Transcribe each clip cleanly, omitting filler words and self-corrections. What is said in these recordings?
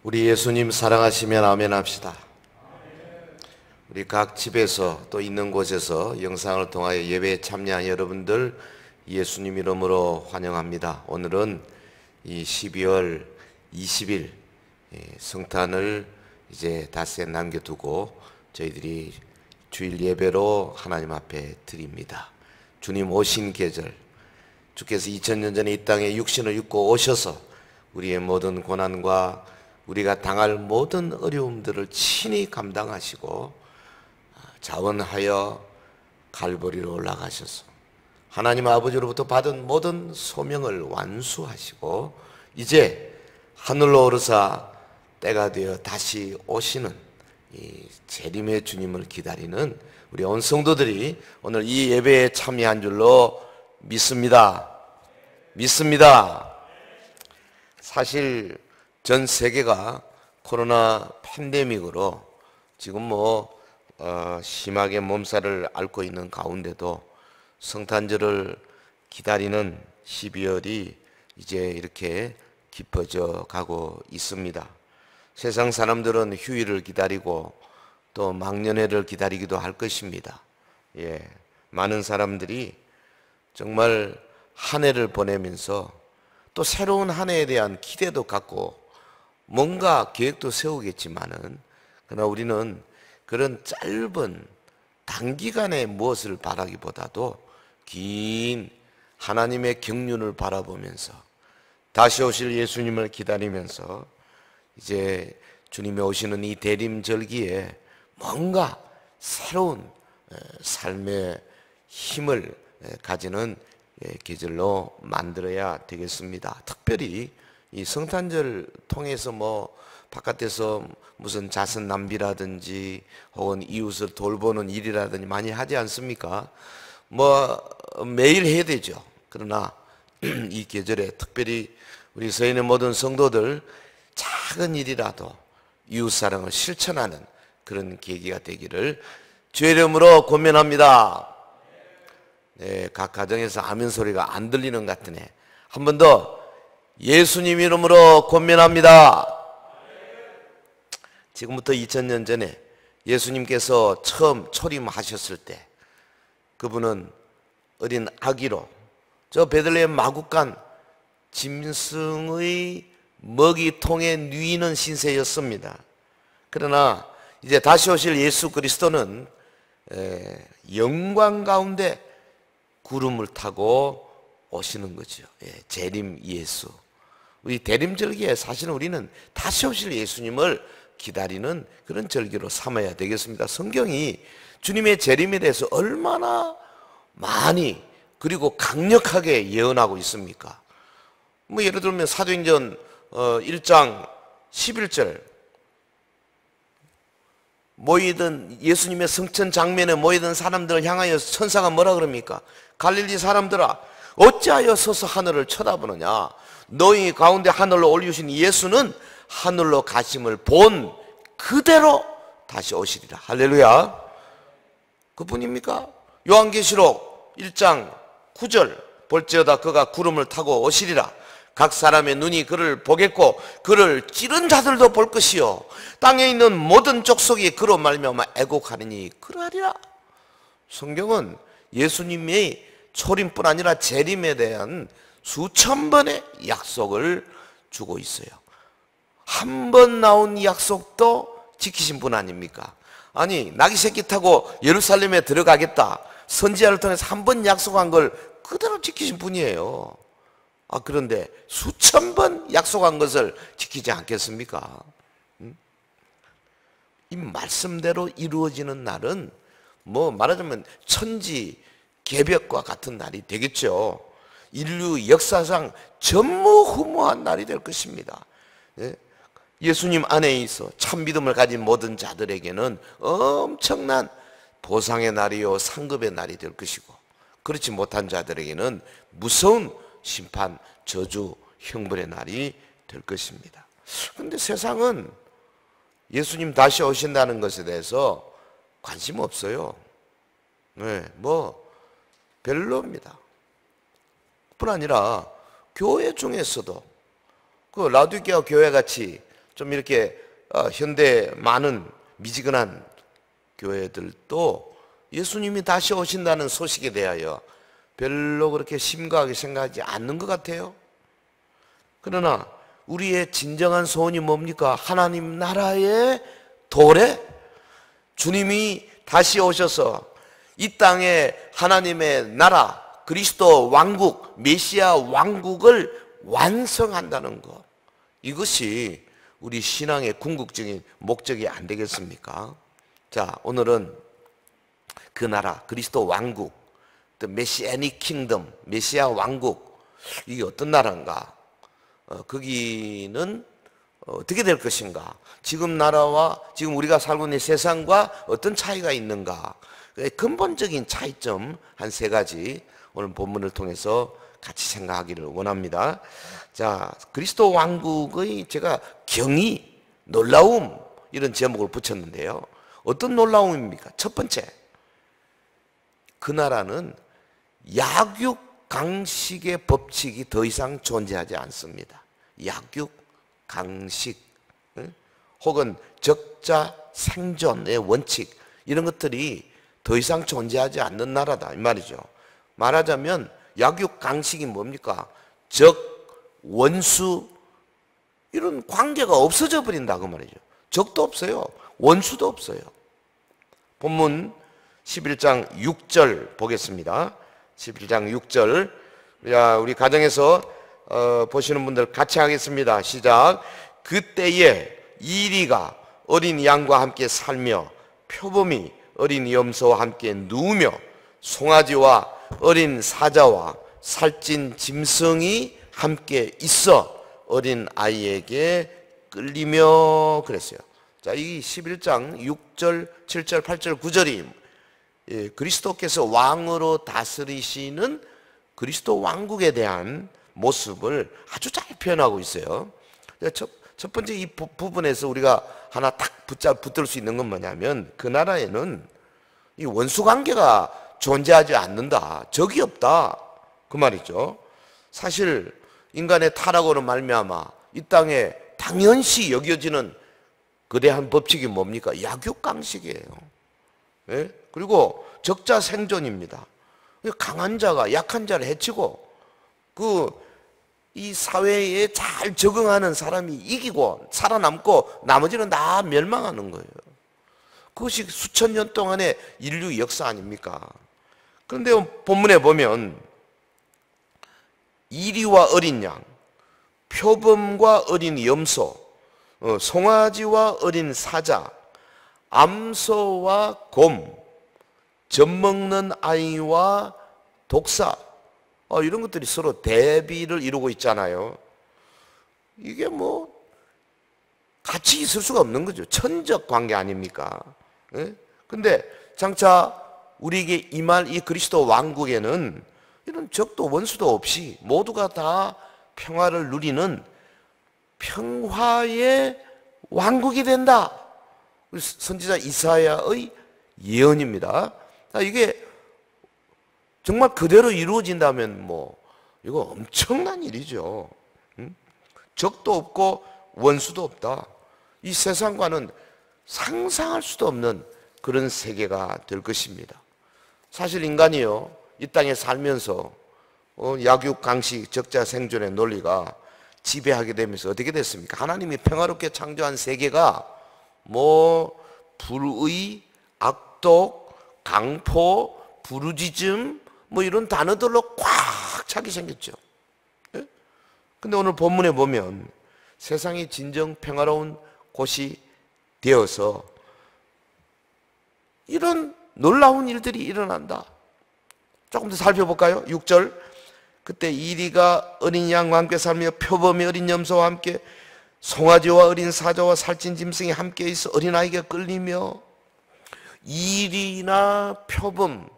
우리 예수님 사랑하시면 아멘 합시다. 우리 각 집에서 또 있는 곳에서 영상을 통하여 예배에 참여한 여러분들 예수님 이름으로 환영합니다. 오늘은 이 12월 20일 성탄을 이제 닷새 남겨두고 저희들이 주일 예배로 하나님 앞에 드립니다. 주님 오신 계절, 주께서 2000년 전에 이 땅에 육신을 입고 오셔서 우리의 모든 고난과 우리가 당할 모든 어려움들을 친히 감당하시고 자원하여 갈보리로 올라가셔서 하나님 아버지로부터 받은 모든 소명을 완수하시고 이제 하늘로 오르사 때가 되어 다시 오시는 이 재림의 주님을 기다리는 우리 온 성도들이 오늘 이 예배에 참여한 줄로 믿습니다. 사실 전 세계가 코로나 팬데믹으로 지금 심하게 몸살을 앓고 있는 가운데도 성탄절을 기다리는 12월이 이제 이렇게 깊어져 가고 있습니다. 세상 사람들은 휴일을 기다리고 또 망년회를 기다리기도 할 것입니다. 많은 사람들이 정말 한 해를 보내면서 또 새로운 한 해에 대한 기대도 갖고 뭔가 계획도 세우겠지만은 그러나 우리는 그런 짧은 단기간의 무엇을 바라기보다도 긴 하나님의 경륜을 바라보면서 다시 오실 예수님을 기다리면서 이제 주님이 오시는 이 대림절기에 뭔가 새로운 삶의 힘을 가지는 계절로 만들어야 되겠습니다. 특별히 이 성탄절 통해서 바깥에서 무슨 자선 낭비라든지 혹은 이웃을 돌보는 일이라든지 많이 하지 않습니까? 매일 해야 되죠. 그러나 이 계절에 특별히 우리 서인의 모든 성도들 작은 일이라도 이웃사랑을 실천하는 그런 계기가 되기를 주의 이름으로 권면합니다. 각 가정에서 아멘 소리가 안 들리는 것 같으네. 한 번 더 예수님 이름으로 권면합니다. 지금부터 2000년 전에 예수님께서 처음 초림하셨을 때 그분은 어린 아기로 저 베들레헴 마구간 짐승의 먹이통에 누이는 신세였습니다. 그러나 이제 다시 오실 예수 그리스도는 영광 가운데 구름을 타고 오시는 거죠. 재림 예수. 우리 대림절기에 사실은 우리는 다시 오실 예수님을 기다리는 그런 절기로 삼아야 되겠습니다. 성경이 주님의 재림에 대해서 얼마나 많이 그리고 강력하게 예언하고 있습니까? 예를 들면 사도행전 1장 11절 모이던 예수님의 성천 장면에 모이던 사람들을 향하여 천사가 뭐라 그럽니까? 갈릴리 사람들아 어찌하여 서서 하늘을 쳐다보느냐? 너희 가운데 하늘로 올리신 예수는 하늘로 가심을 본 그대로 다시 오시리라. 할렐루야. 그분입니까? 요한계시록 1장 9절 볼지어다 그가 구름을 타고 오시리라. 각 사람의 눈이 그를 보겠고 그를 찌른 자들도 볼 것이요 땅에 있는 모든 족속이 그로 말미암아 애곡하리니 그러하리라. 성경은 예수님의 초림뿐 아니라 재림에 대한 수천 번의 약속을 주고 있어요. 한 번 나온 약속도 지키신 분 아닙니까? 아니 나귀 새끼 타고 예루살렘에 들어가겠다 선지자를 통해서 한 번 약속한 걸 그대로 지키신 분이에요. 그런데 수천 번 약속한 것을 지키지 않겠습니까? 이 말씀대로 이루어지는 날은 말하자면 천지 개벽과 같은 날이 되겠죠. 인류 역사상 전무후무한 날이 될 것입니다. 예수님 안에 있어 참 믿음을 가진 모든 자들에게는 엄청난 보상의 날이요 상급의 날이 될 것이고 그렇지 못한 자들에게는 무서운 심판, 저주, 형벌의 날이 될 것입니다. 그런데 세상은 예수님 다시 오신다는 것에 대해서 관심 없어요. 별로입니다. 뿐 아니라 교회 중에서도 그 라디오교회 같이 좀 이렇게 현대 많은 미지근한 교회들도 예수님이 다시 오신다는 소식에 대하여 별로 그렇게 심각하게 생각하지 않는 것 같아요. 그러나 우리의 진정한 소원이 뭡니까? 하나님 나라의 도래? 주님이 다시 오셔서 이 땅에 하나님의 나라, 그리스도 왕국, 메시아 왕국을 완성한다는 것, 이것이 우리 신앙의 궁극적인 목적이 안 되겠습니까? 자, 오늘은 그 나라, 그리스도 왕국, The Messianic Kingdom, 메시아 왕국, 이게 어떤 나라인가? 거기는 어떻게 될 것인가? 지금 나라와 지금 우리가 살고 있는 세상과 어떤 차이가 있는가? 근본적인 차이점 한 3가지 오늘 본문을 통해서 같이 생각하기를 원합니다. 자, 그리스도 왕국의 제가 경이, 놀라움, 이런 제목을 붙였는데요. 어떤 놀라움입니까? 첫 번째, 그 나라는 약육강식의 법칙이 더 이상 존재하지 않습니다. 약육강식, 혹은 적자 생존의 원칙, 이런 것들이 더 이상 존재하지 않는 나라다, 이 말이죠. 말하자면 약육강식이 뭡니까? 적, 원수, 이런 관계가 없어져 버린다, 그 말이죠. 적도 없어요, 원수도 없어요. 본문 11장 6절 보겠습니다. 11장 6절. 우리 가정에서 보시는 분들 같이 하겠습니다. 시작. 그때에 이리가 어린 양과 함께 살며 표범이 어린 염소와 함께 누우며 송아지와 어린 사자와 살찐 짐승이 함께 있어 어린 아이에게 끌리며 그랬어요. 자, 이 11장 6절, 7절, 8절, 9절이 그리스도께서 왕으로 다스리시는 그리스도 왕국에 대한 모습을 아주 잘 표현하고 있어요. 첫 번째 이 부분에서 우리가 하나 딱 붙들 수 있는 건 뭐냐면, 그 나라에는 이 원수 관계가 존재하지 않는다, 적이 없다, 그 말이죠. 사실 인간의 타락으로 말미암아 이 땅에 당연시 여겨지는 거대한 법칙이 뭡니까? 약육강식이에요. 예? 그리고 적자 생존입니다. 강한 자가 약한 자를 해치고 이 사회에 잘 적응하는 사람이 이기고 살아남고 나머지는 다 멸망하는 거예요. 그것이 수천 년 동안의 인류 역사 아닙니까? 그런데 본문에 보면 이리와 어린 양, 표범과 어린 염소, 송아지와 어린 사자, 암소와 곰, 젖먹는 아이와 독사, 이런 것들이 서로 대비를 이루고 있잖아요. 이게 뭐 같이 있을 수가 없는 거죠. 천적 관계 아닙니까? 근데 장차 우리에게 임할 이 그리스도 왕국에는 이런 적도 원수도 없이 모두가 다 평화를 누리는 평화의 왕국이 된다. 선지자 이사야의 예언입니다. 이게 정말 그대로 이루어진다면 이거 엄청난 일이죠. 적도 없고 원수도 없다. 이 세상과는 상상할 수도 없는 그런 세계가 될 것입니다. 사실 인간이요, 이 땅에 살면서 약육강식, 적자 생존의 논리가 지배하게 되면서 어떻게 됐습니까? 하나님이 평화롭게 창조한 세계가 불의, 악독, 강포, 부르짖음 이런 단어들로 꽉 차게 생겼죠. 근데 오늘 본문에 보면 세상이 진정 평화로운 곳이 되어서 이런 놀라운 일들이 일어난다. 조금 더 살펴볼까요? 6절. 그때 이리가 어린 양과 함께 살며 표범이 어린 염소와 함께 송아지와 어린 사자와 살찐 짐승이 함께 있어 어린아이가 끌리며. 이리나 표범,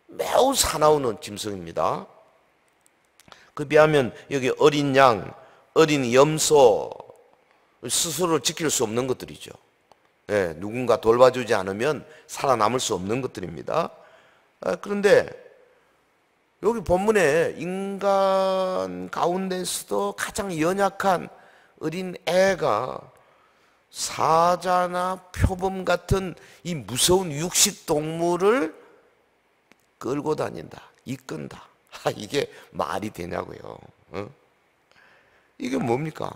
매우 사나운 짐승입니다. 그 비하면 여기 어린 양, 어린 염소, 스스로를 지킬 수 없는 것들이죠. 누군가 돌봐주지 않으면 살아남을 수 없는 것들입니다. 그런데 여기 본문에 인간 가운데서도 가장 연약한 어린 애가 사자나 표범 같은 이 무서운 육식 동물을 끌고 다닌다, 이끈다. 이게 말이 되냐고요. 이게 뭡니까?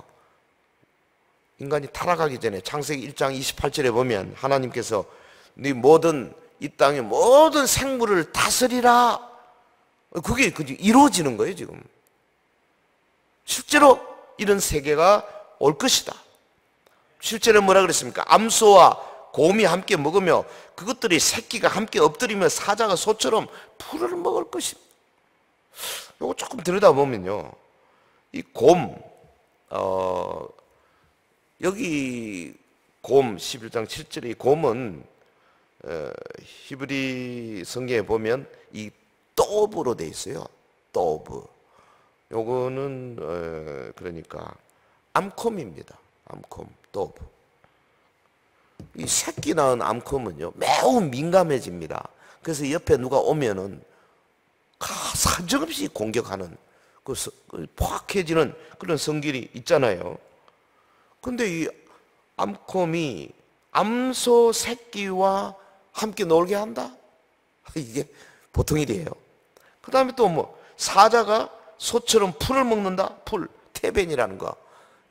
인간이 타락하기 전에 창세기 1장 28절에 보면 하나님께서 네 모든 이 땅의 모든 생물을 다스리라. 그게 이루어지는 거예요, 지금. 실제로 이런 세계가 올 것이다. 실제로 뭐라 그랬습니까? 암소와 곰이 함께 먹으며 그것들이 새끼가 함께 엎드리며 사자가 소처럼 풀을 먹을 것입니다. 이거 조금 들여다보면요, 이 곰, 여기 곰 11장 7절에 이 곰은 히브리 성경에 보면 이 또브로 돼 있어요. 또브. 요거는 그러니까 암콤입니다. 암콤, 또브. 이 새끼 낳은 암콤은요 매우 민감해집니다. 그래서 옆에 누가 오면은 사정없이 공격하는 그 포악해지는 그런 성질이 있잖아요. 근데 이 암콤이 암소 새끼와 함께 놀게 한다? 이게 보통 일이에요. 그 다음에 또 뭐 사자가 소처럼 풀을 먹는다? 풀, 태벤이라는 거.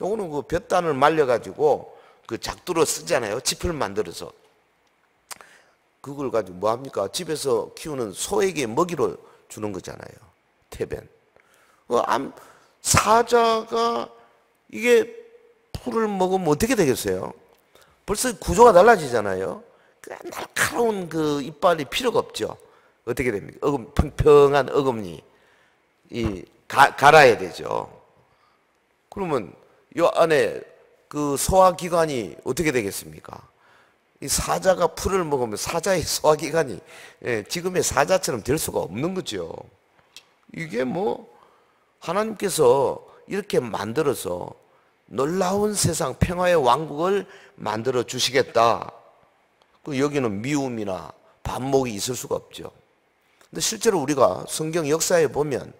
요거는 그 볕단을 말려가지고 그 작두로 쓰잖아요. 짚을 만들어서. 그걸 가지고 뭐 합니까? 집에서 키우는 소에게 먹이로 주는 거잖아요. 태벤. 사자가 이게 풀을 먹으면 어떻게 되겠어요? 벌써 구조가 달라지잖아요. 날카로운 그 이빨이 필요가 없죠. 어떻게 됩니까? 평평한 어금니 갈아야 되죠. 그러면 이 안에 그 소화기관이 어떻게 되겠습니까? 이 사자가 풀을 먹으면 사자의 소화기관이 지금의 사자처럼 될 수가 없는 거죠. 이게 뭐 하나님께서 이렇게 만들어서 놀라운 세상 평화의 왕국을 만들어 주시겠다. 여기는 미움이나 반목이 있을 수가 없죠. 근데 실제로 우리가 성경 역사에 보면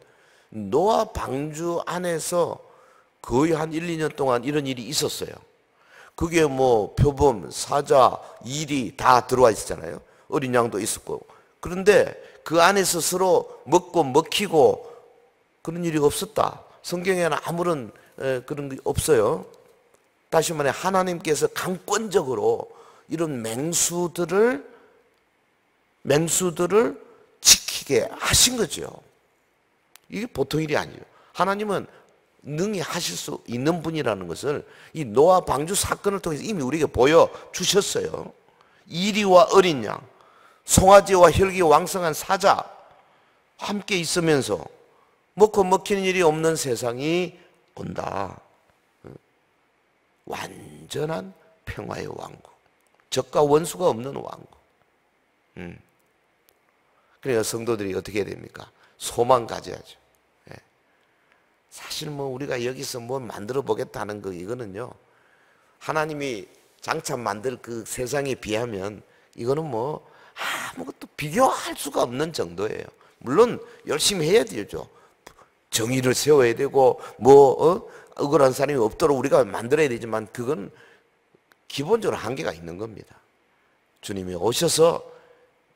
노아 방주 안에서 거의 한 1, 2년 동안 이런 일이 있었어요. 그게 뭐 표범, 사자, 이리 다 들어와 있었잖아요. 어린 양도 있었고. 그런데 그 안에서 서로 먹고 먹히고 그런 일이 없었다. 성경에는 아무런 그런 게 없어요. 다시 말해 하나님께서 강권적으로 이런 맹수들을 지키게 하신 거죠. 이게 보통 일이 아니에요. 하나님은 능히 하실 수 있는 분이라는 것을 이 노아 방주 사건을 통해서 이미 우리에게 보여주셨어요. 이리와 어린 양, 송아지와 혈기 왕성한 사자 함께 있으면서 먹고 먹히는 일이 없는 세상이 온다. 완전한 평화의 왕국, 적과 원수가 없는 왕국. 그래서 성도들이 어떻게 해야 됩니까? 소망 가져야죠. 사실 뭐 우리가 여기서 뭐 만들어 보겠다는 거 이거는요, 하나님이 장차 만들 그 세상에 비하면 이거는 뭐 아무것도 비교할 수가 없는 정도예요. 물론 열심히 해야 되죠. 정의를 세워야 되고 뭐 억울한 사람이 없도록 우리가 만들어야 되지만 그건 기본적으로 한계가 있는 겁니다. 주님이 오셔서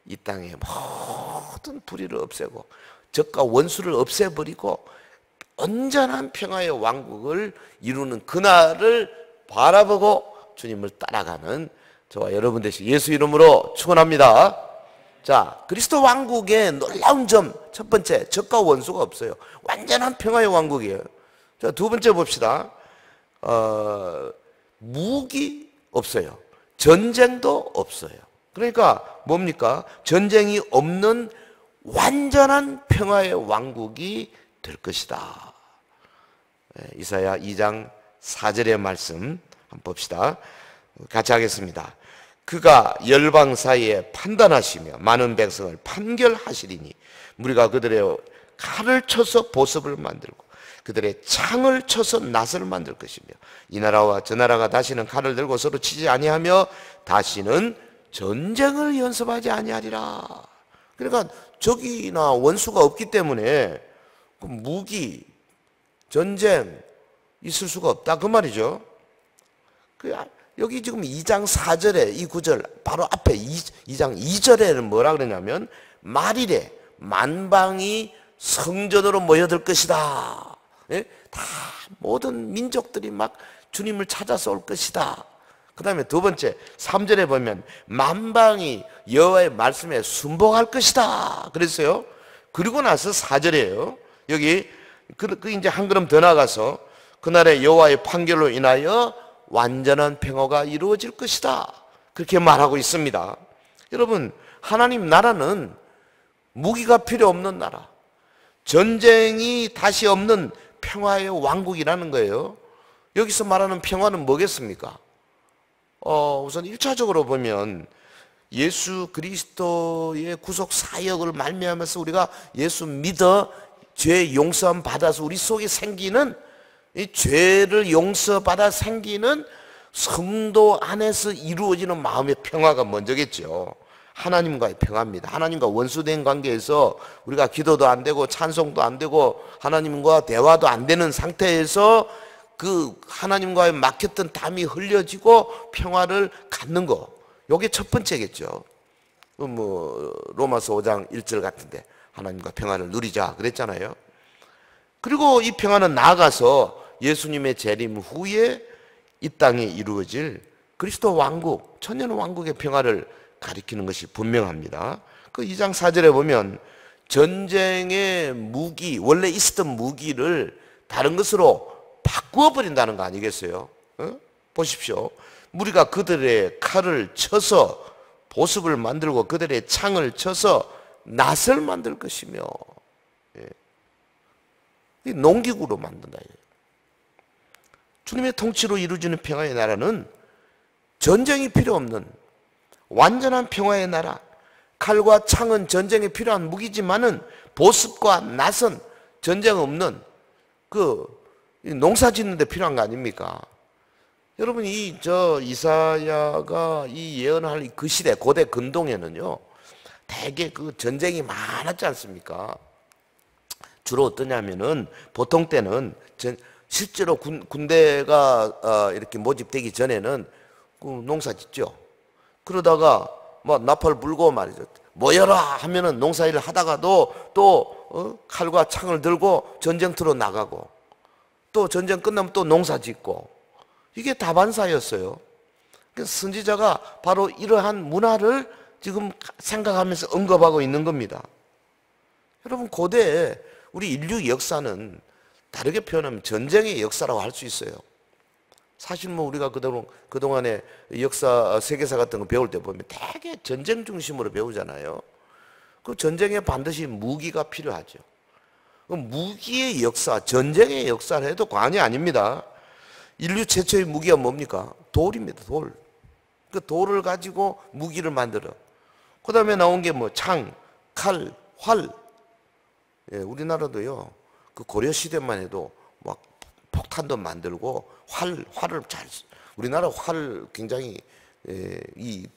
이 땅에 모든 불의를 없애고 적과 원수를 없애버리고 온전한 평화의 왕국을 이루는 그날을 바라보고 주님을 따라가는 저와 여러분 되시기 예수 이름으로 축원합니다. 자, 그리스도 왕국의 놀라운 점, 첫 번째, 적과 원수가 없어요. 완전한 평화의 왕국이에요. 자, 두 번째 봅시다. 무기 없어요. 전쟁도 없어요. 그러니까 뭡니까? 전쟁이 없는 완전한 평화의 왕국이 될 것이다. 이사야 2장 4절의 말씀 한번 봅시다. 같이 하겠습니다. 그가 열방 사이에 판단하시며 많은 백성을 판결하시리니 무리가 그들의 칼을 쳐서 보습을 만들고 그들의 창을 쳐서 낫을 만들 것이며 이 나라와 저 나라가 다시는 칼을 들고 서로 치지 아니하며 다시는 전쟁을 연습하지 아니하리라. 그러니까 적이나 원수가 없기 때문에 무기, 전쟁 있을 수가 없다 그 말이죠. 여기 지금 2장 4절에 이 구절 바로 앞에 2장 2절에는 뭐라 그러냐면 말이래 만방이 성전으로 모여들 것이다. 예? 다 모든 민족들이 막 주님을 찾아서 올 것이다. 그 다음에 두 번째 3절에 보면 만방이 여호와의 말씀에 순복할 것이다 그랬어요. 그리고 나서 4절이에요. 여기 이제 한 걸음 더 나가서 그날의 여호와의 판결로 인하여 완전한 평화가 이루어질 것이다 그렇게 말하고 있습니다. 여러분, 하나님 나라는 무기가 필요 없는 나라, 전쟁이 다시 없는 평화의 왕국이라는 거예요. 여기서 말하는 평화는 뭐겠습니까? 우선 1차적으로 보면 예수 그리스도의 구속 사역을 말미암아서 우리가 예수 믿어 죄 용서함 받아서 우리 속에 생기는 이 죄를 용서받아 생기는 성도 안에서 이루어지는 마음의 평화가 먼저겠죠. 하나님과의 평화입니다. 하나님과 원수된 관계에서 우리가 기도도 안 되고 찬송도 안 되고 하나님과 대화도 안 되는 상태에서 그 하나님과의 막혔던 담이 흘려지고 평화를 갖는 거, 이게 첫 번째겠죠. 로마서 5장 1절 같은데 하나님과 평화를 누리자 그랬잖아요. 그리고 이 평화는 나아가서 예수님의 재림 후에 이 땅에 이루어질 그리스도 왕국, 천년 왕국의 평화를 가리키는 것이 분명합니다. 그 2장 4절에 보면 전쟁의 무기, 원래 있었던 무기를 다른 것으로 바꾸어 버린다는 거 아니겠어요? 보십시오. 우리가 그들의 칼을 쳐서 보습을 만들고 그들의 창을 쳐서 낫을 만들 것이며, 농기구로 만든다. 주님의 통치로 이루어지는 평화의 나라는 전쟁이 필요 없는 완전한 평화의 나라. 칼과 창은 전쟁에 필요한 무기지만은 보습과 낫은 전쟁 없는 농사 짓는 데 필요한 거 아닙니까? 여러분, 이사야가 이 예언할 그 시대, 고대 근동에는요, 대개 그 전쟁이 많았지 않습니까? 주로 어떠냐면은, 보통 때는, 실제로 군대가 이렇게 모집되기 전에는 농사 짓죠. 그러다가 뭐 나팔 불고 말이죠. 모여라 하면은 농사일을 하다가도 또 칼과 창을 들고 전쟁터로 나가고, 또 전쟁 끝나면 또 농사 짓고, 이게 다반사였어요. 그래서 선지자가 바로 이러한 문화를 지금 생각하면서 언급하고 있는 겁니다. 여러분, 고대에 우리 인류 역사는 다르게 표현하면 전쟁의 역사라고 할 수 있어요. 사실 뭐 우리가 그동안에 역사, 세계사 같은 거 배울 때 보면 되게 전쟁 중심으로 배우잖아요. 그 전쟁에 반드시 무기가 필요하죠. 무기의 역사, 전쟁의 역사를 해도 과언이 아닙니다. 인류 최초의 무기가 뭡니까? 돌입니다. 돌. 그 돌을 가지고 무기를 만들어. 그 다음에 나온 게 뭐 창, 칼, 활. 우리나라도요, 그 고려 시대만 해도 막 폭탄도 만들고 활을 우리나라 활 굉장히 이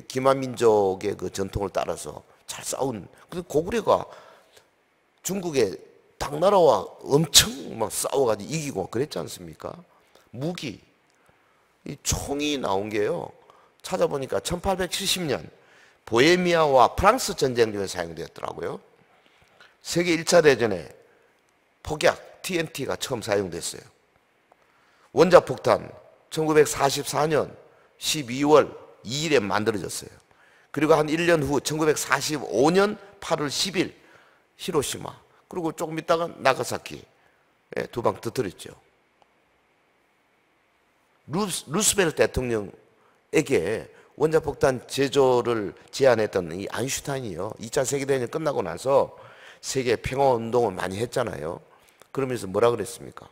기마민족의 그 전통을 따라서 잘 싸운. 그 고구려가 중국의 당나라와 엄청 막 싸워가지고 이기고 그랬지 않습니까? 무기, 이 총이 나온 게요, 찾아보니까 1870년 보헤미아와 프랑스 전쟁 중에 사용되었더라고요. 세계 1차 대전에 폭약 TNT가 처음 사용됐어요. 원자폭탄 1944년 12월 2일에 만들어졌어요. 그리고 한 1년 후 1945년 8월 10일 히로시마, 그리고 조금 있다가 나가사키, 두 방 터뜨렸죠. 루스벨트 대통령에게 원자폭탄 제조를 제안했던 이 아인슈타인이요, 2차 세계대전이 끝나고 나서 세계 평화운동을 많이 했잖아요. 그러면서 뭐라 그랬습니까?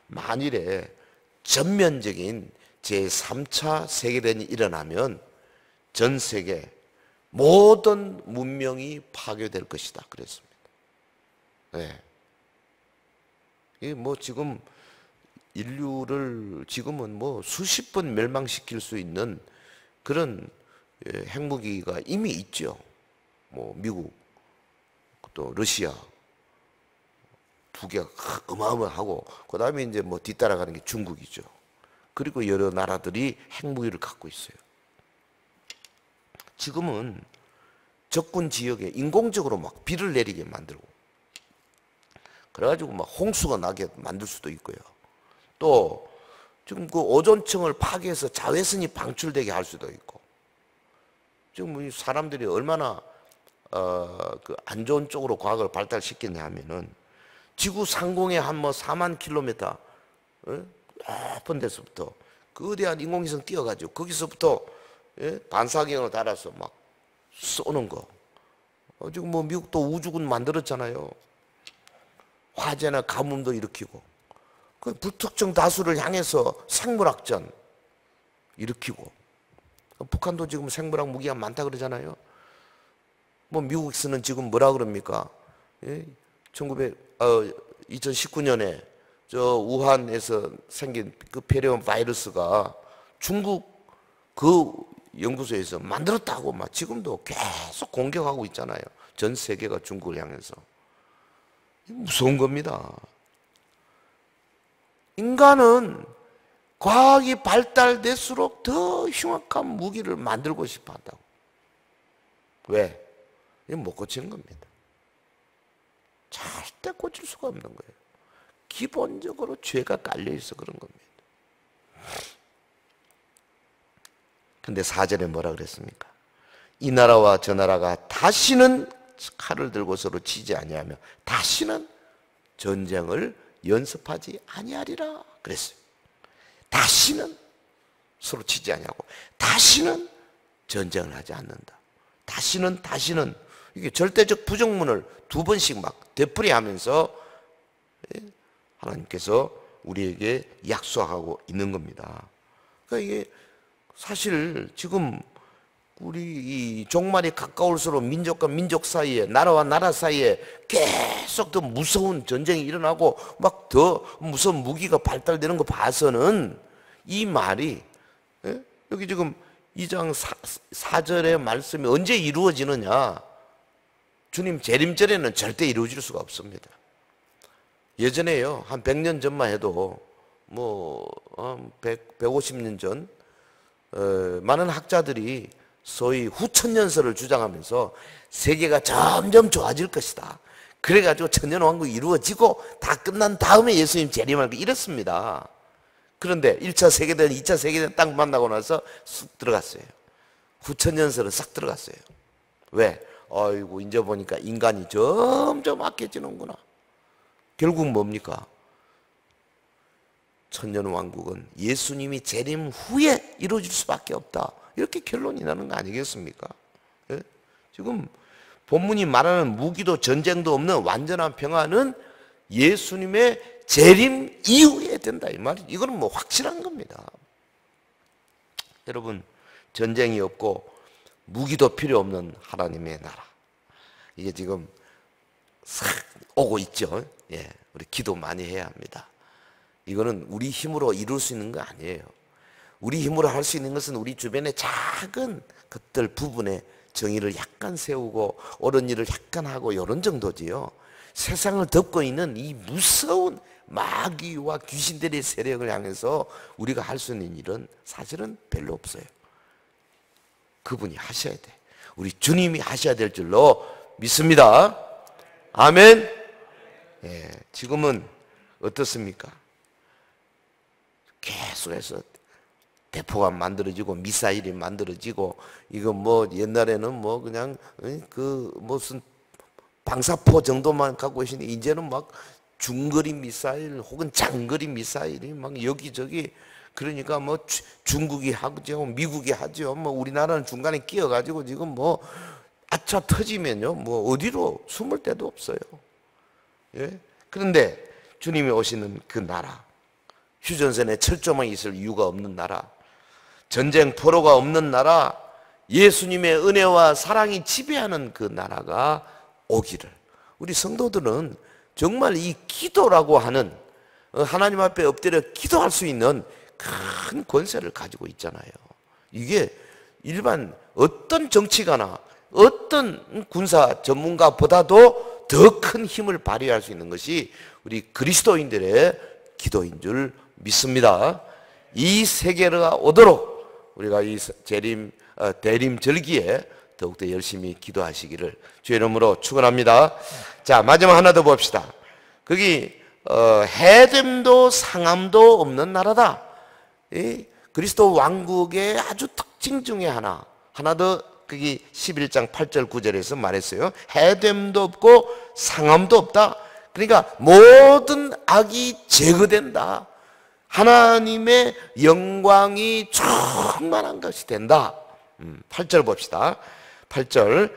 만일에 전면적인 제3차 세계대전이 일어나면 전 세계 모든 문명이 파괴될 것이다 그랬습니다. 이게 뭐 지금 인류를 지금은 뭐 수십 번 멸망시킬 수 있는 그런 핵무기가 이미 있죠. 뭐 미국, 또 러시아, 북이 어마어마하고, 그 다음에 이제 뭐 뒤따라가는 게 중국이죠. 그리고 여러 나라들이 핵무기를 갖고 있어요. 지금은 적군 지역에 인공적으로 막 비를 내리게 만들고, 그래가지고 막 홍수가 나게 만들 수도 있고요. 또 지금 그 오존층을 파괴해서 자외선이 방출되게 할 수도 있고, 지금 사람들이 얼마나 그 안 좋은 쪽으로 과학을 발달시켰냐 하면은 지구 상공의 한 뭐 4만 킬로미터 높은 데서부터 거대한 인공위성 띄워가지고 거기서부터 반사경을 달아서 막 쏘는 거. 지금 뭐 미국도 우주군 만들었잖아요. 화재나 가뭄도 일으키고, 그 불특정 다수를 향해서 생물학전 일으키고, 북한도 지금 생물학 무기가 많다 그러잖아요. 뭐 미국에서는 지금 뭐라 그럽니까? 2019년에 저 우한에서 생긴 그 폐렴 바이러스가 중국 그 연구소에서 만들었다고 막 지금도 계속 공격하고 있잖아요. 전 세계가 중국을 향해서. 무서운 겁니다. 인간은 과학이 발달될수록 더 흉악한 무기를 만들고 싶어 한다고. 왜? 이건 못 고치는 겁니다. 절대 고칠 수가 없는 거예요. 기본적으로 죄가 깔려있어 그런 겁니다. 근데 4절에 뭐라 그랬습니까? 이 나라와 저 나라가 다시는 칼을 들고 서로 치지 아니하며 다시는 전쟁을 연습하지 아니하리라 그랬어요. 다시는 서로 치지 아니하고 다시는 전쟁을 하지 않는다. 다시는 이게 절대적 부정문을 두 번씩 막 되풀이하면서 하나님께서 우리에게 약속하고 있는 겁니다. 그러니까 이게 사실 지금 우리 이 종말이 가까울수록 민족과 민족 사이에, 나라와 나라 사이에 계속 더 무서운 전쟁이 일어나고 막 더 무서운 무기가 발달되는 거 봐서는 이 말이 여기 지금 2장 4절의 말씀이 언제 이루어지느냐? 주님 재림절에는 절대 이루어질 수가 없습니다. 예전에요, 한 100년 전만 해도 뭐 150년 전 많은 학자들이 소위 후천년설을 주장하면서 세계가 점점 좋아질 것이다. 그래가지고 천년왕국이 이루어지고 다 끝난 다음에 예수님 재림할 거 이랬습니다. 그런데 1차 세계대전, 2차 세계대전 딱 만나고 나서 쑥 들어갔어요. 후천년설은 싹 들어갔어요. 왜? 아이고 이제 보니까 인간이 점점 악해지는구나. 결국 뭡니까? 천년왕국은 예수님이 재림 후에 이루어질 수밖에 없다. 이렇게 결론이 나는 거 아니겠습니까? 예? 지금 본문이 말하는 무기도 전쟁도 없는 완전한 평화는 예수님의 재림 이후에 된다 이 말이. 이거는 뭐 확실한 겁니다. 여러분, 전쟁이 없고 무기도 필요 없는 하나님의 나라, 이게 지금 싹 오고 있죠. 예, 우리 기도 많이 해야 합니다. 이거는 우리 힘으로 이룰 수 있는 거 아니에요. 우리 힘으로 할 수 있는 것은 우리 주변의 작은 것들 부분에 정의를 약간 세우고 옳은 일을 약간 하고 이런 정도지요. 세상을 덮고 있는 이 무서운 마귀와 귀신들의 세력을 향해서 우리가 할 수 있는 일은 사실은 별로 없어요. 그분이 하셔야 돼. 우리 주님이 하셔야 될 줄로 믿습니다. 아멘. 예, 지금은 어떻습니까? 계속해서 대포가 만들어지고 미사일이 만들어지고, 이거 뭐 옛날에는 뭐 그냥 그 무슨 방사포 정도만 갖고 계시니 이제는 막 중거리 미사일 혹은 장거리 미사일이 막 여기저기. 그러니까 뭐 중국이 하죠, 미국이 하죠. 뭐 우리나라는 중간에 끼어가지고 지금 뭐 아차 터지면요 뭐 어디로 숨을 데도 없어요. 예? 그런데 주님이 오시는 그 나라, 휴전선에 철조망 있을 이유가 없는 나라, 전쟁 포로가 없는 나라, 예수님의 은혜와 사랑이 지배하는 그 나라가 오기를, 우리 성도들은 정말 이 기도라고 하는 하나님 앞에 엎드려 기도할 수 있는 큰 권세를 가지고 있잖아요. 이게 일반 어떤 정치가나 어떤 군사 전문가보다도 더 큰 힘을 발휘할 수 있는 것이 우리 그리스도인들의 기도인 줄 믿습니다. 이 세계가 오도록 우리가 이 대림절기에 더욱더 열심히 기도하시기를 주의 이름으로 축원합니다. 자, 마지막 하나 더 봅시다. 거기 해됨도 상함도 없는 나라다. 이 그리스도 왕국의 아주 특징 중에 하나 더 거기 11장 8절 9절에서 말했어요. 해됨도 없고 상함도 없다. 그러니까 모든 악이 제거된다. 하나님의 영광이 충만한 것이 된다. 8절 봅시다. 8절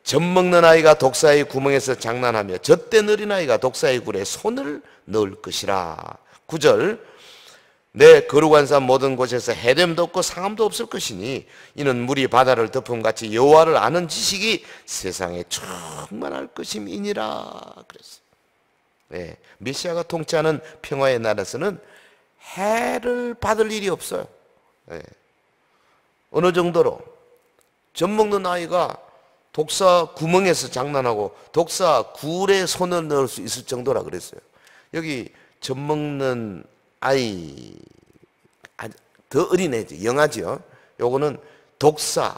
젖먹는 아이가 독사의 구멍에서 장난하며 젖된 어린아이가 독사의 굴에 손을 넣을 것이라. 9절 내 거룩한 산 모든 곳에서 해됨도 없고 상함도 없을 것이니 이는 물이 바다를 덮음같이 여호와를 아는 지식이 세상에 충만할 것임이니라 그랬어요. 네, 메시아가 통치하는 평화의 나라에서는 해를 받을 일이 없어요. 네. 어느 정도로 젖먹는 아이가 독사 구멍에서 장난하고 독사 굴에 손을 넣을 수 있을 정도라 그랬어요. 여기 젖먹는 아이, 더 어린애지, 영아지요. 요거는 독사,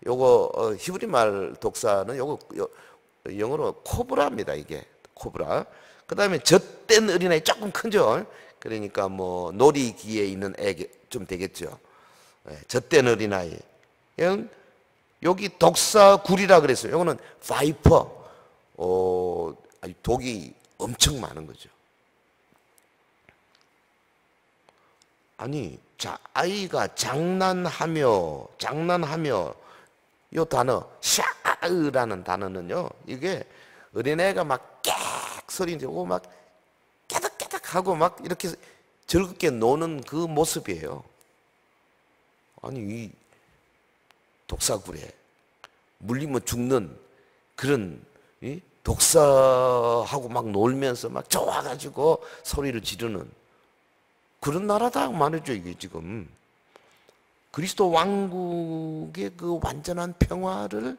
요거 히브리 말 독사는 요거 영어로 코브라입니다. 이게 코브라. 그 다음에 젖된 어린아이 조금 크죠. 그러니까 뭐 놀이기에 있는 애 좀 되겠죠. 젖된 어린아이. 여기 독사굴이라 그랬어요. 요거는 파이퍼. 독이 엄청 많은 거죠. 아니, 자, 아이가 장난하며 요 단어 샤으라는 단어는요, 이게 어린애가 막 깨악 소리 내고 막 깨덕깨덕 하고 막 이렇게 즐겁게 노는 그 모습이에요. 아니, 이 독사굴에 물리면 죽는 그런 독사하고 막 놀면서 막 좋아가지고 소리를 지르는 그런 나라다 말이죠. 이게 지금 그리스도 왕국의 그 완전한 평화를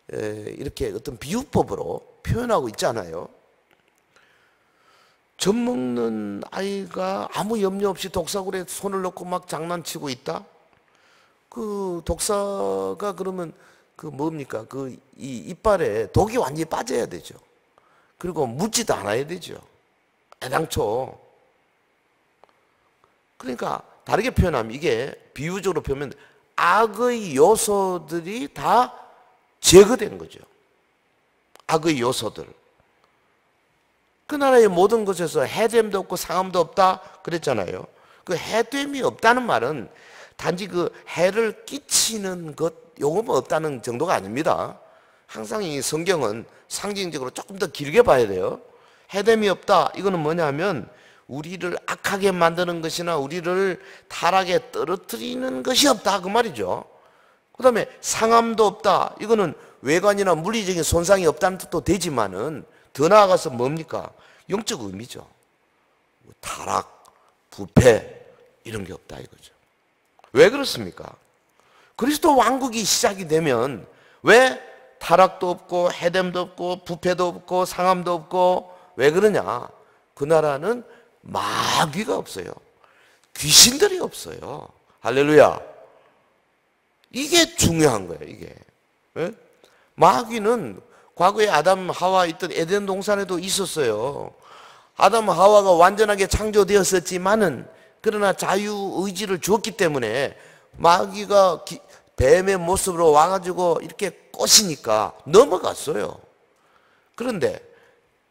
이렇게 어떤 비유법으로 표현하고 있잖아요. 젖먹는 아이가 아무 염려 없이 독사굴에 손을 넣고 막 장난치고 있다. 그 독사가 그러면 그 뭡니까? 그 이 이빨에 독이 완전히 빠져야 되죠. 그리고 묻지도 않아야 되죠. 애당초. 그러니까 다르게 표현하면 이게 비유적으로 표현하면 악의 요소들이 다 제거된 거죠. 악의 요소들. 그 나라의 모든 것에서 해됨도 없고 상함도 없다 그랬잖아요. 그 해됨이 없다는 말은 단지 그 해를 끼치는 것 요거만 없다는 정도가 아닙니다. 항상 이 성경은 상징적으로 조금 더 길게 봐야 돼요. 해됨이 없다 이거는 뭐냐면 우리를 악하게 만드는 것이나 우리를 타락에 떨어뜨리는 것이 없다 그 말이죠. 그 다음에 상함도 없다 이거는 외관이나 물리적인 손상이 없다는 뜻도 되지만은 더 나아가서 뭡니까? 영적 의미죠. 타락, 부패 이런 게 없다 이거죠. 왜 그렇습니까? 그리스도 왕국이 시작이 되면 왜 타락도 없고 해됨도 없고 부패도 없고 상함도 없고 왜 그러냐? 그 나라는 마귀가 없어요. 귀신들이 없어요. 할렐루야. 이게 중요한 거예요. 이게 마귀는 과거에 아담 하와 있던 에덴 동산에도 있었어요. 아담 하와가 완전하게 창조되었었지만은 그러나 자유의지를 주었기 때문에 마귀가 뱀의 모습으로 와가지고 이렇게 꼬시니까 넘어갔어요. 그런데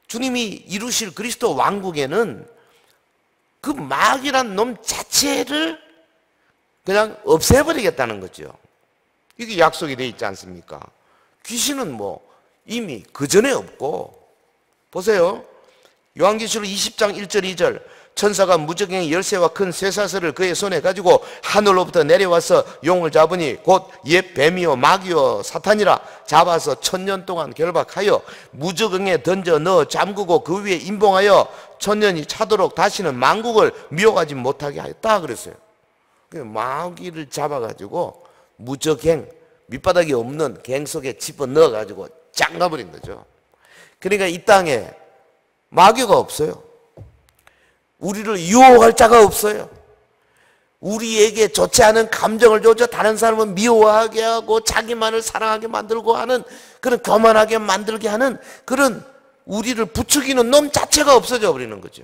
주님이 이루실 그리스도 왕국에는 그 마귀란 놈 자체를 그냥 없애버리겠다는 거죠. 이게 약속이 되어 있지 않습니까? 귀신은 뭐 이미 그 전에 없고 보세요. 요한계시록 20장 1절 2절 천사가 무적행의 열쇠와 큰 쇠사슬을 그의 손에 가지고 하늘로부터 내려와서 용을 잡으니 곧 옛 뱀이요 마귀요 사탄이라 잡아서 1000년 동안 결박하여 무적행에 던져 넣어 잠그고 그 위에 임봉하여 1000년이 차도록 다시는 만국을 미혹하지 못하게 하였다 그랬어요. 마귀를 잡아가지고 무적행 밑바닥이 없는 갱 속에 집어넣어가지고 잠가버린 거죠. 그러니까 이 땅에 마귀가 없어요. 우리를 유혹할 자가 없어요. 우리에게 좋지 않은 감정을 줘서 다른 사람은 미워하게 하고 자기만을 사랑하게 만들고 하는 그런 교만하게 만들게 하는 그런 우리를 부추기는 놈 자체가 없어져 버리는 거죠.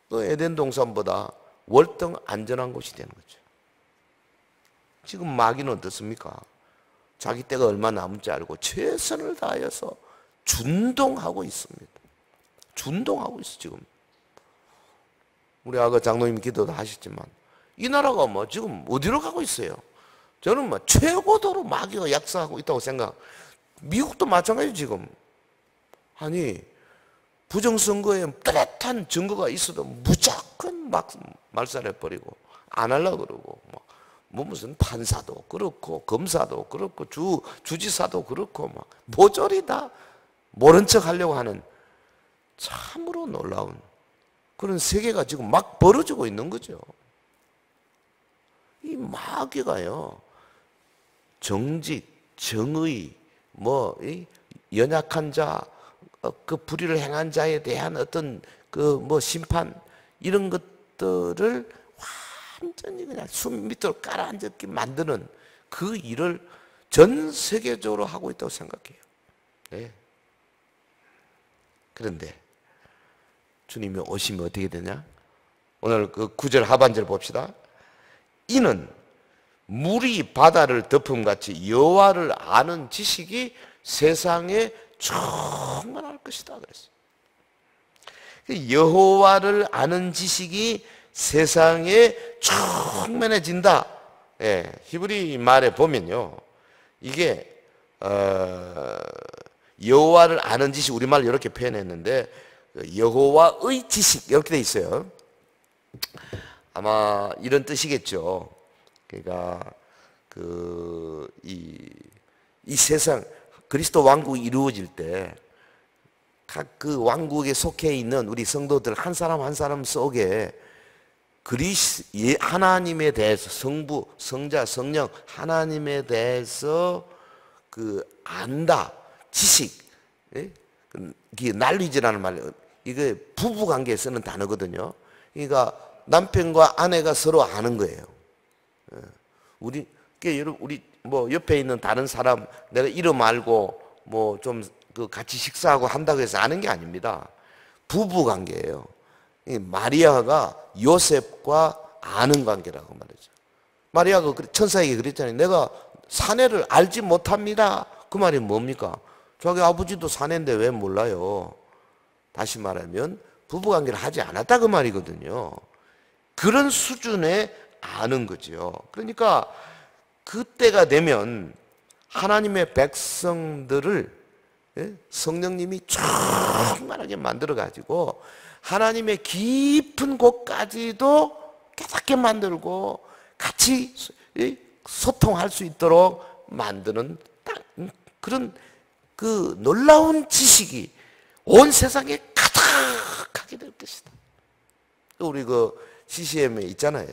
또 에덴 동산보다 월등 안전한 곳이 되는 거죠. 지금 마귀는 어떻습니까? 자기 때가 얼마 남은지 알고 최선을 다하여서 준동하고 있습니다. 준동하고 있어 지금. 우리 아까 장로님 기도도 하셨지만 이 나라가 뭐 지금 어디로 가고 있어요? 저는 뭐 최고도로 마귀가 약사하고 있다고 생각. 미국도 마찬가지 지금. 아니 부정선거에 뚜렷한 증거가 있어도 무조건 막 말살해버리고 안 하려고 그러고 뭐 무슨 판사도 그렇고 검사도 그렇고 주지사도 그렇고 막 모조리 다 모른 척 하려고 하는 참으로 놀라운 그런 세계가 지금 막 벌어지고 있는 거죠. 이 마귀가요, 정직, 정의, 연약한 자, 그 불의를 행한 자에 대한 어떤 심판 이런 것들을 완전히 그냥 숨 밑으로 깔아앉게 만드는 그 일을 전 세계적으로 하고 있다고 생각해요. 네. 그런데 주님이 오시면 어떻게 되냐? 오늘 그 9절 하반절 봅시다. 이는 물이 바다를 덮음같이 여호와를 아는 지식이 세상에 충만할 것이다 그랬어요. 여호와를 아는 지식이 세상에 충만해진다. 예, 히브리 말에 보면요, 이게 여호와를 아는 지식, 우리말로 이렇게 표현했는데 여호와의 지식 이렇게 돼 있어요. 아마 이런 뜻이겠죠. 그러니까 이 세상 그리스도 왕국이 이루어질 때 각 그 왕국에 속해 있는 우리 성도들 한 사람 한 사람 속에 하나님에 대해서 성부, 성자, 성령 하나님에 대해서 안다, 지식, 예? 이게 날리지라는 말, 이게 부부 관계에 쓰는 단어거든요. 그러니까 남편과 아내가 서로 아는 거예요. 우리 옆에 있는 다른 사람 내가 이름 알고 좀 같이 식사하고 한다고 해서 아는 게 아닙니다. 부부 관계예요. 마리아가 요셉과 아는 관계라고 말이죠. 마리아가 천사에게 그랬잖아요. 내가 사내를 알지 못합니다. 그 말이 뭡니까? 자기 아버지도 사내인데 왜 몰라요? 다시 말하면 부부관계를 하지 않았다 그 말이거든요. 그런 수준에 아는 거죠. 그러니까 그때가 되면 하나님의 백성들을 성령님이 충만하게 만들어가지고 하나님의 깊은 곳까지도 깨닫게 만들고 같이 소통할 수 있도록 만드는 그런 그 놀라운 지식이 온 세상에 가득하게 될 것이다. 우리 CCM에 있잖아요.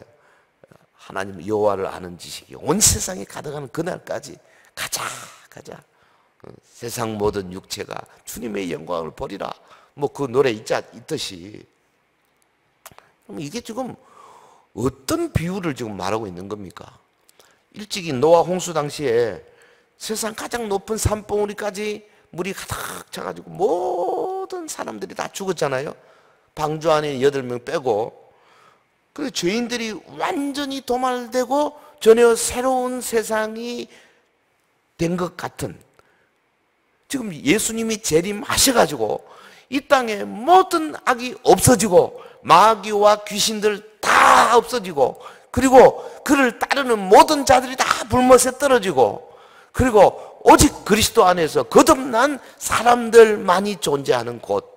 하나님 여호와를 아는 지식이 온 세상에 가득하는 그날까지 가자. 세상 모든 육체가 주님의 영광을 보리라. 그 노래 있듯이. 그럼 이게 지금 어떤 비유를 지금 말하고 있는 겁니까? 일찍이 노아 홍수 당시에 세상 가장 높은 산봉우리까지 물이 가득 차가지고 모든 사람들이 다 죽었잖아요. 방주 안에 8명 빼고. 그래서 죄인들이 완전히 도말되고 전혀 새로운 세상이 된 것 같은, 지금 예수님이 재림하셔가지고 이 땅에 모든 악이 없어지고 마귀와 귀신들 다 없어지고, 그리고 그를 따르는 모든 자들이 다 불못에 떨어지고, 그리고 오직 그리스도 안에서 거듭난 사람들만이 존재하는 곳.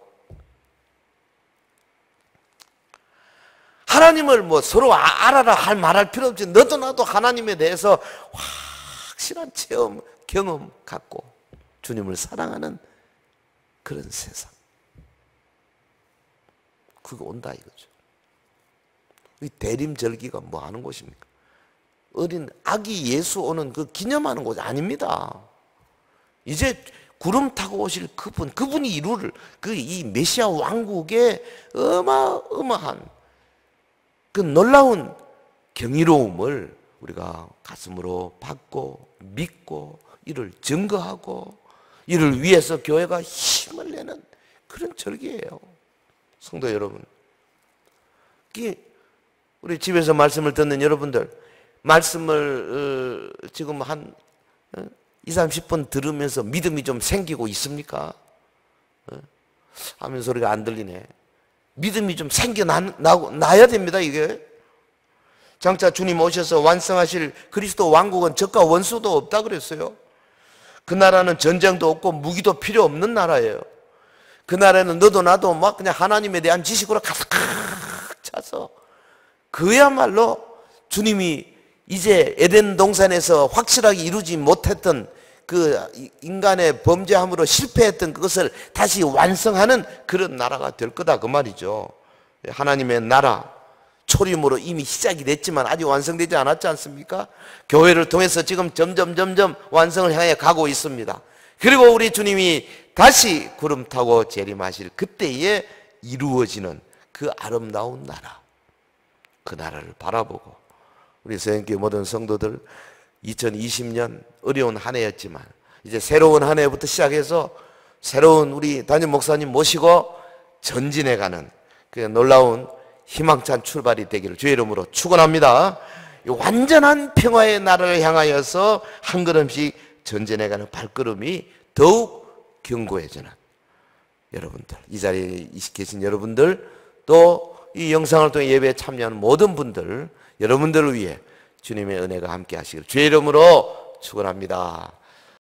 하나님을 서로 알아라 말할 필요 없지. 너도 나도 하나님에 대해서 확실한 체험, 경험 갖고 주님을 사랑하는 그런 세상. 그게 온다 이거죠. 이 대림절기가 뭐 하는 곳입니까? 어린 아기 예수 오는 그 기념하는 곳이 아닙니다. 이제 구름 타고 오실 그분이 이룰 이 메시아 왕국의 어마어마한 그 놀라운 경이로움을 우리가 가슴으로 받고 믿고 이를 증거하고 이를 위해서 교회가 힘을 내는 그런 절기예요. 성도 여러분, 우리 집에서 말씀을 듣는 여러분들, 말씀을 지금 한 20-30분 들으면서 믿음이 좀 생기고 있습니까? 하면 소리가 안 들리네. 믿음이 좀 생겨나야 됩니다, 이게. 장차 주님 오셔서 완성하실 그리스도 왕국은 적과 원수도 없다 그랬어요. 그 나라는 전쟁도 없고 무기도 필요 없는 나라예요. 그 나라에는 너도 나도 막 그냥 하나님에 대한 지식으로 가득 차서 그야말로 주님이 이제 에덴 동산에서 확실하게 이루지 못했던 그 인간의 범죄함으로 실패했던 그것을 다시 완성하는 그런 나라가 될 거다 그 말이죠. 하나님의 나라 초림으로 이미 시작이 됐지만 아직 완성되지 않았지 않습니까? 교회를 통해서 지금 점점 완성을 향해 가고 있습니다. 그리고 우리 주님이 다시 구름 타고 재림하실 그때에 이루어지는 그 아름다운 나라, 그 나라를 바라보고 우리 서영교회 모든 성도들 2020년 어려운 한 해였지만 이제 새로운 한 해부터 시작해서 새로운 우리 담임 목사님 모시고 전진해가는 그 놀라운 희망찬 출발이 되기를 주의 이름으로 축원합니다. 완전한 평화의 나라를 향하여서 한 걸음씩 전진해가는 발걸음이 더욱 견고해지는 여러분들, 이 자리에 계신 여러분들, 또 이 영상을 통해 예배에 참여하는 모든 분들, 여러분들을 위해 주님의 은혜가 함께 하시기를 주의 이름으로 축원합니다.